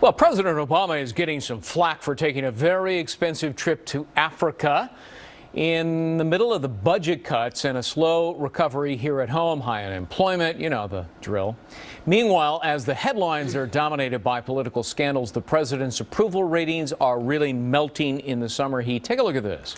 Well, President Obama is getting some flack for taking a very expensive trip to Africa in the middle of the budget cuts and a slow recovery here at home, high unemployment, you know the drill. Meanwhile, as the headlines are dominated by political scandals, the president's approval ratings are really melting in the summer heat. Take a look at this.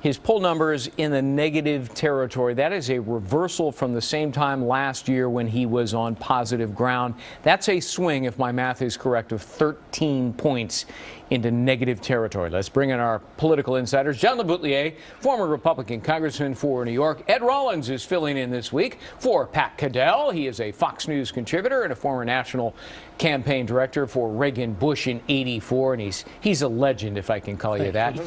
His poll numbers in the negative territory. That is a reversal from the same time last year when he was on positive ground. That's a swing, if my math is correct, of 13 points into negative territory. Let's bring in our political insiders. John LeBoutillier, former Republican congressman for New York. Ed Rollins is filling in this week for Pat Caddell. He is a Fox News contributor and a former national campaign director for Reagan Bush in '84, and he's a legend, if I can call you that.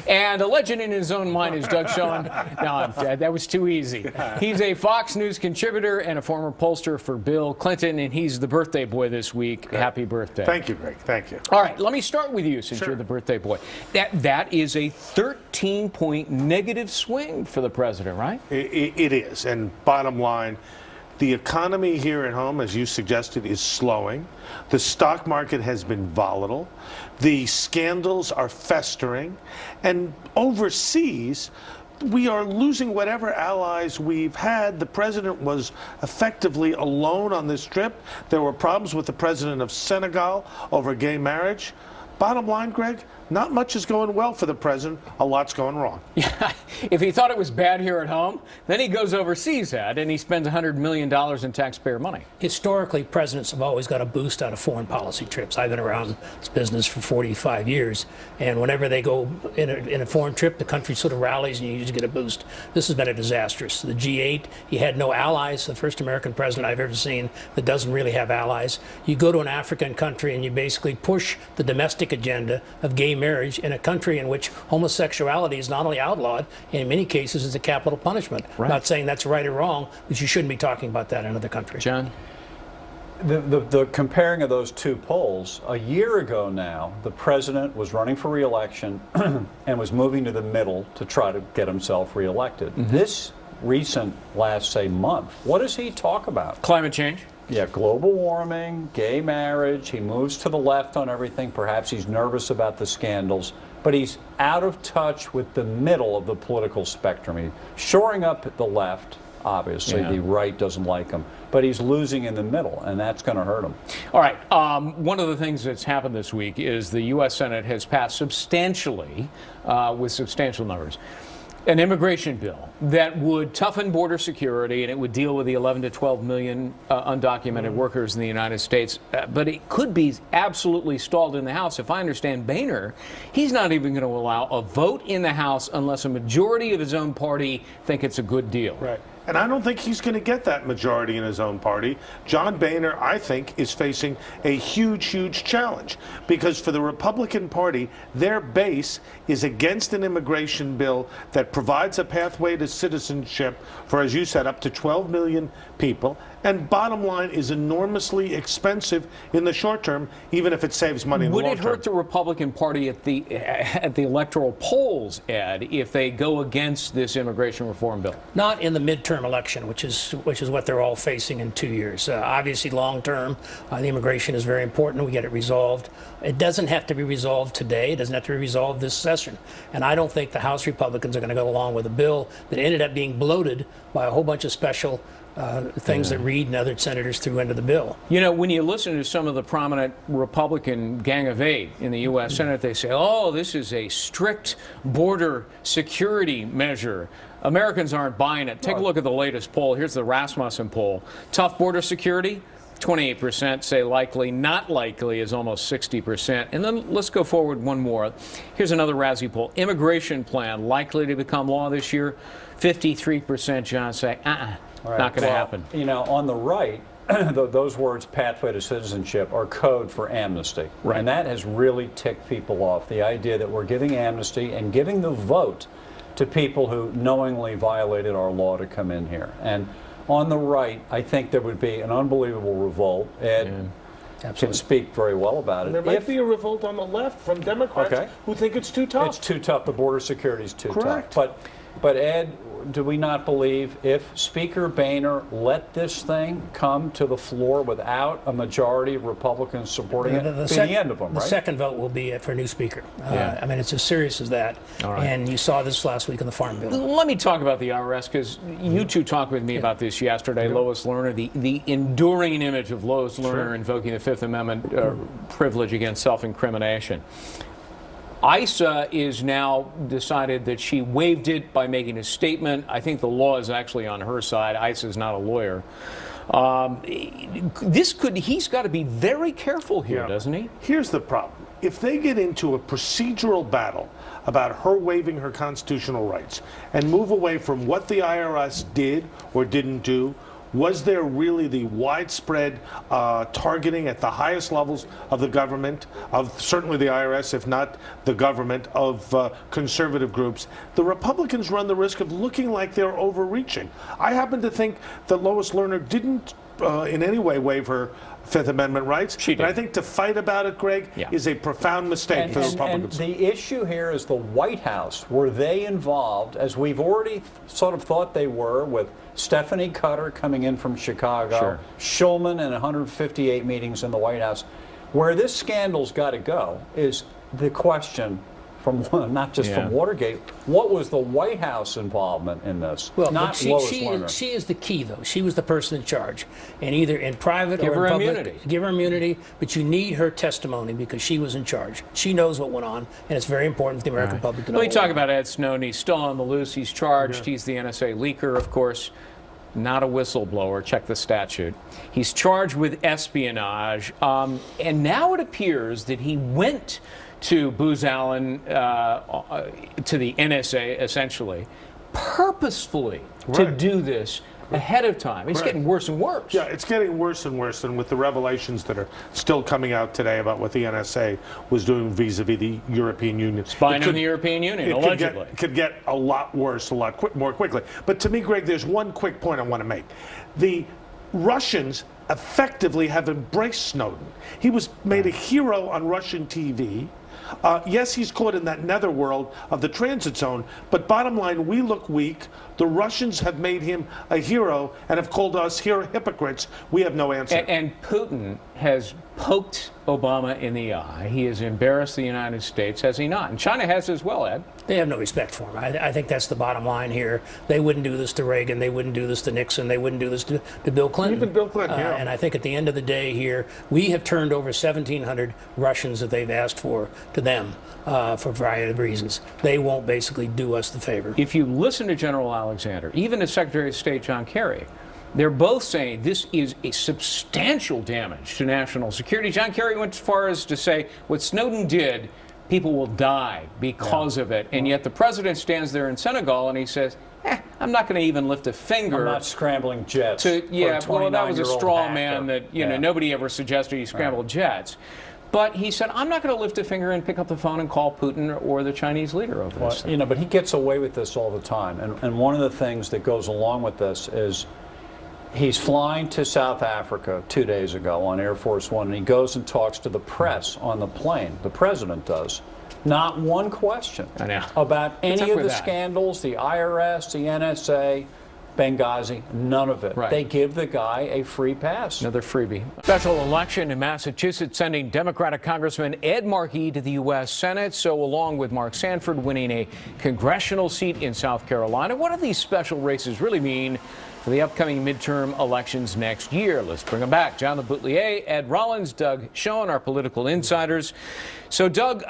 And a legend in his own mind is Doug Schoen. No, that was too easy. He's a Fox News contributor and a former pollster for Bill Clinton, and he's the birthday boy this week. Great. Happy birthday. Thank you, Greg. Thank you. All right, let me start with you since you're the birthday boy. That is a 13-point negative swing for the president, right? It is, and bottom line, the economy here at home, as you suggested, is slowing. The stock market has been volatile. The scandals are festering. And overseas, we are losing whatever allies we've had. The president was effectively alone on this trip. There were problems with the president of Senegal over gay marriage. Bottom line, Greg, not much is going well for the president. A lot's going wrong. Yeah, if he thought it was bad here at home, then he goes overseas, Ed, and he spends $100 million in taxpayer money. Historically, presidents have always got a boost out of foreign policy trips. I've been around this business for 45 years, and whenever they go in a foreign trip, the country sort of rallies and you usually get a boost. This has been a disastrous. The G8, he had no allies, the first American president I've ever seen that doesn't really have allies. You go to an African country and you basically push the domestic agenda of gay marriage in a country in which homosexuality is not only outlawed, in many cases it's a capital punishment. Right. I'm not saying that's right or wrong, but you shouldn't be talking about that in other countries. John? The comparing of those two polls, a year ago now, the president was running for re-election and was moving to the middle to try to get himself re-elected. Mm-hmm. This recent last, say, month, what does he talk about? Climate change. Yeah, global warming, gay marriage. He moves to the left on everything. Perhaps he's nervous about the scandals, but he's out of touch with the middle of the political spectrum. He's shoring up at the left. Obviously, the right doesn't like him, but he's losing in the middle, and that's going to hurt him. All right. One of the things that's happened this week is the U.S. Senate has passed substantially, with substantial numbers, an immigration bill that would toughen border security, and it would deal with the 11 to 12 million undocumented workers in the United States. But it could be absolutely stalled in the House. If I understand Boehner, he's not even going to allow a vote in the House unless a majority of his own party think it's a good deal. Right. And I don't think he's going to get that majority in his own party. John Boehner, I think, is facing a huge, huge challenge because for the Republican Party, their base is against an immigration bill that provides a pathway to citizenship for, as you said, up to 12 million people. And bottom line is enormously expensive in the short term, even if it saves money in the long term. Would it hurt the Republican Party at the electoral polls, Ed, if they go against this immigration reform bill? Not in the midterm election, which is what they're all facing in 2 years. Obviously, long term, the immigration is very important. We get it resolved. It doesn't have to be resolved today. It doesn't have to be resolved this session. And I don't think the House Republicans are going to go along with a bill that ended up being bloated by a whole bunch of special things that Reid and other senators threw into the bill. You know, when you listen to some of the prominent Republican Gang of Eight in the U.S. Senate, they say, oh, this is a strict border security measure. Americans aren't buying it. Take a look at the latest poll. Here's the Rasmussen poll. Tough border security? 28% say likely. Not likely is almost 60%. And then let's go forward one more. Here's another Razzie poll. Immigration plan likely to become law this year? 53%, John, say, Right. Not going to happen. You know, on the right, those words, pathway to citizenship, are code for amnesty. Right. And that has really ticked people off. The idea that we're giving amnesty and giving the vote to people who knowingly violated our law to come in here. And on the right, I think there would be an unbelievable revolt. Ed can speak very well about it. And there might be a revolt on the left from Democrats who think it's too tough. It's too tough. The border security is too tough. But But Ed, do we not believe if Speaker Boehner let this thing come to the floor without a majority of Republicans supporting it, it'd be the end of them, right? The second vote will be for a new speaker. Yeah. I mean, it's as serious as that. All right. And you saw this last week in the Farm Bill. Let me talk about the IRS, because you two talked with me about this yesterday. Lois Lerner, the enduring image of Lois Lerner invoking the Fifth Amendment privilege against self-incrimination. ISA is now decided that she waived it by making a statement. I think the law is actually on her side. ISA is not a lawyer. He's got to be very careful here, doesn't he? Here's the problem. If they get into a procedural battle about her waiving her constitutional rights and move away from what the IRS did or didn't do, was there really the widespread targeting at the highest levels of the government, of certainly the IRS, if not the government, of conservative groups? The Republicans run the risk of looking like they're overreaching. I happen to think that Lois Lerner didn't in any way waive her Fifth Amendment rights. She did. But I think to fight about it, Greg, is a profound mistake for the Republicans. And the issue here is the White House. Were they involved, as we've already sort of thought they were, with Stephanie Cutter coming in from Chicago, Schulman and 158 meetings in the White House? Where this scandal's got to go is the question from not just from Watergate. What was the White House involvement in this? Well, not she Lois Lerner. She is the key, though. She was the person in charge, and either in private Give or her in public, immunity. give her immunity. But you need her testimony because she was in charge. She knows what went on, and it's very important for the American public to know. Let me talk about Ed Snowden. He's still on the loose. He's charged. He's the NSA leaker, of course. Not a whistleblower. Check the statute. He's charged with espionage, and now it appears that he went to Booz Allen, to the NSA, essentially, purposefully to do this ahead of time. It's getting worse and worse. Yeah, it's getting worse and worse, and with the revelations that are still coming out today about what the NSA was doing vis-a-vis the European Union. Spying on the European Union, allegedly. It could get a lot worse, a lot more quickly. But to me, Greg, there's one quick point I want to make. The Russians effectively have embraced Snowden. He was made a hero on Russian TV. Yes, he's caught in that netherworld of the transit zone, but bottom line, we look weak. The Russians have made him a hero and have called us here hypocrites. We have no answer. And Putin has poked Obama in the eye. He has embarrassed the United States, has he not? And China has as well, Ed. They have no respect for him. I think that's the bottom line here. They wouldn't do this to Reagan. They wouldn't do this to Nixon. They wouldn't do this to Bill Clinton. Even Bill Clinton, And I think at the end of the day here, we have turned over 1,700 Russians that they've asked for to them for a variety of reasons. They won't basically do us the favor. If you listen to General Alexander, even to Secretary of State John Kerry, they're both saying this is a substantial damage to national security. John Kerry went as far as to say what Snowden did, people will die because of it. And yet the president stands there in Senegal and he says, I'm not going to even lift a finger. I'm not scrambling jets. Well, that was a straw man that, nobody ever suggested he scrambled jets. But he said, I'm not going to lift a finger and pick up the phone and call Putin or the Chinese leader over this. But he gets away with this all the time. And one of the things that goes along with this is he's flying to South Africa 2 days ago on Air Force One, and he goes and talks to the press on the plane. The president does. Not one question about any of the scandals, the IRS, the NSA, Benghazi, none of it. They give the guy a free pass. Another freebie. Special election in Massachusetts sending Democratic Congressman Ed Markey to the U.S. Senate. So along with Mark Sanford winning a congressional seat in South Carolina, what do these special races really mean for the upcoming midterm elections next year? Let's bring them back. John LeBoutillier, Ed Rollins, Doug Schoen, our political insiders. So, Doug,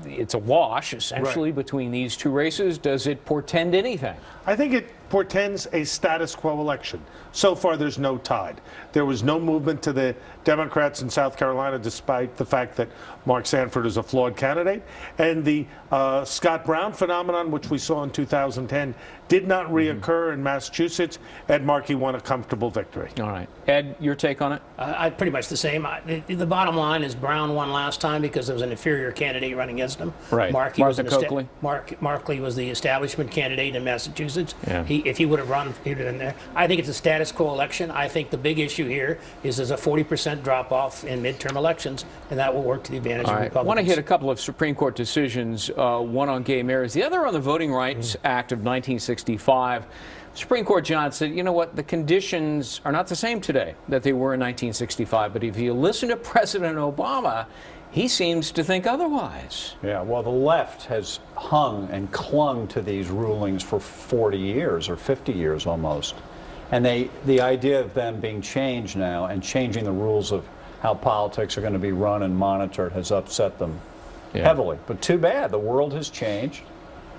it's a wash, essentially, between these two races. Does it portend anything? I think it portends a status quo election. So far, there's no tide. There was no movement to the Democrats in South Carolina, despite the fact that Mark Sanford is a flawed candidate. And the Scott Brown phenomenon, which we saw in 2010, did not reoccur in Massachusetts. Ed Markey won a comfortable victory. All right. Ed, your take on it? Pretty much the same. The bottom line is Brown won last time because there was an inferior candidate running against him. Right. Markey was the establishment candidate in Massachusetts. Yeah. he would have run, he'd have been there. I think it's a status quo election. I think the big issue here is there's a 40% drop off in midterm elections, and that will work to the advantage of Republicans. I want to hit a couple of Supreme Court decisions, one on gay marriage, the other on the Voting Rights Act of 1965. Supreme Court, John, said, you know what, the conditions are not the same today that they were in 1965, but if you listen to President Obama, he seems to think otherwise. Yeah, well, the left has hung and clung to these rulings for 40 years or 50 years almost. And the idea of them being changed now and changing the rules of how politics are going to be run and monitored has upset them heavily. But too bad, the world has changed.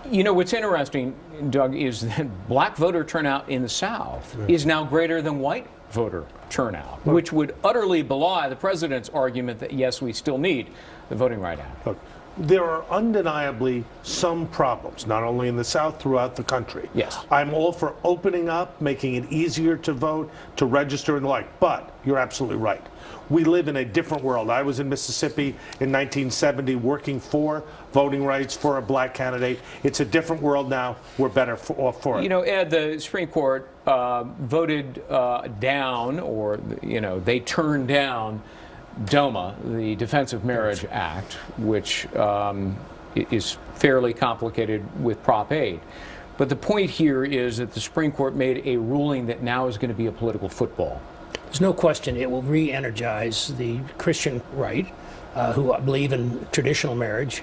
You know, what's interesting, Doug, is that black voter turnout in the South is now greater than white voter turnout, which would utterly belie the president's argument that, yes, we still need the Voting Rights Act. Look, there are undeniably some problems, not only in the South, throughout the country. Yes. I'm all for opening up, making it easier to vote, to register and the like, but you're absolutely right. We live in a different world. I was in Mississippi in 1970 working for voting rights for a black candidate. It's a different world now. We're better off for it. You know, Ed, the Supreme Court voted down, or, you know, they turned down DOMA, the Defense of Marriage Act, which is fairly complicated with Prop 8. But the point here is that the Supreme Court made a ruling that now is going to be a political football. There's no question it will re-energize the Christian right, who believe in traditional marriage.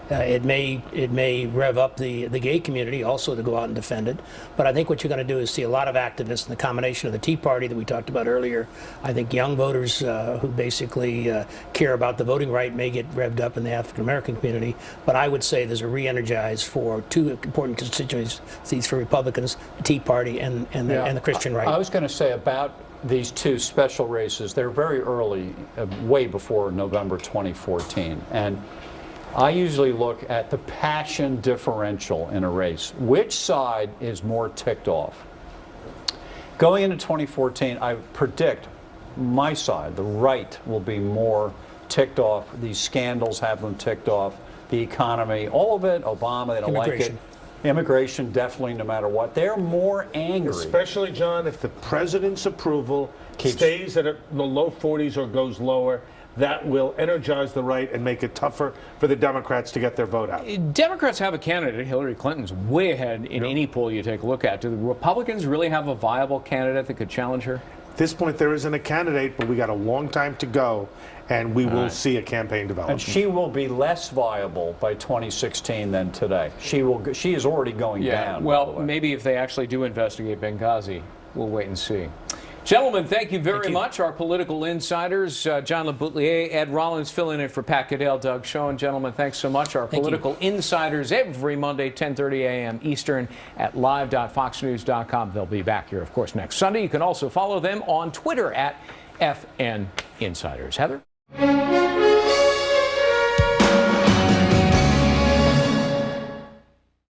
It may rev up the gay community also to go out and defend it. But I think what you're going to do is see a lot of activists in the combination of the Tea Party that we talked about earlier. I think young voters who basically care about the voting right may get revved up in the African American community. But I would say there's a re-energize for two important constituencies for Republicans, the Tea Party and the Christian right. I was going to say about these two special races, they're very early, way before November 2014. And I usually look at the passion differential in a race. Which side is more ticked off? Going into 2014, I predict my side, the right, will be more ticked off. These scandals have them ticked off. The economy, all of it, Obama, they don't like it. Immigration, definitely, no matter what. They're more angry. Especially, John, if the president's approval stays at the low 40s or goes lower, that will energize the right and make it tougher for the Democrats to get their vote out. Democrats have a candidate. Hillary Clinton's way ahead in any poll you take a look at. Do the Republicans really have a viable candidate that could challenge her? At this point, there isn't a candidate, but we got a long time to go, and we will see a campaign develop. And she will be less viable by 2016 than today. She is already going down. Well, maybe if they actually do investigate Benghazi, we'll wait and see. Gentlemen, thank you very much. Our political insiders, John LeBoutillier, Ed Rollins, filling in for Pat Goodell, Doug Schoen. Gentlemen, thanks so much. Our political insiders every Monday, 10:30 a.m. Eastern at live.foxnews.com. They'll be back here, of course, next Sunday. You can also follow them on Twitter at FN Insiders. Heather?